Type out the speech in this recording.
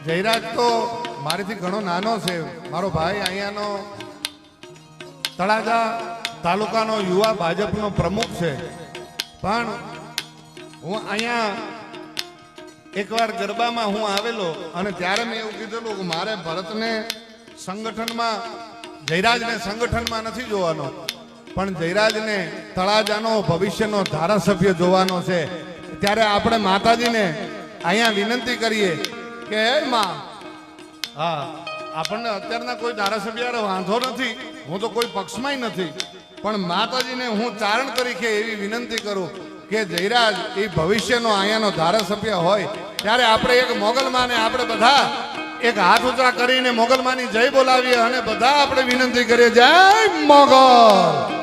જયરાજ તો મારીથી ઘણો નાનો છે, મારો ભાઈ અહીંયાનો તળાજા તાલુકાનો યુવા ભાજપનો પ્રમુખ છે. પણ હું અહીંયા એકવાર ગરબામાં હું આવેલો અને ત્યારે મેં એવું કીધેલું કે મારે ભરતને સંગઠનમાં, જયરાજને સંગઠનમાં નથી જોવાનો, પણ જયરાજને તળાજાનો ભવિષ્યનો ધારાસભ્ય જોવાનો છે. ત્યારે આપણે માતાજીને અહીંયા વિનંતી કરીએ કે હે માં, હા આપણને અત્યારના કોઈ ધારાસભ્ય વાંધો નથી, હું તો કોઈ પક્ષમાંય નથી, પણ માતાજીને હું ચારણ તરીકે એવી વિનંતી કરું કે જયરાજ એ ભવિષ્યનો અહીંયાનો ધારાસભ્ય હોય ત્યારે આપણે એક મોગલમાને આપણે બધા એક હાથ ઊંચા કરીને મોગલમાની જય બોલાવીએ અને બધા આપણે વિનંતી કરીએ, જય મોગલ.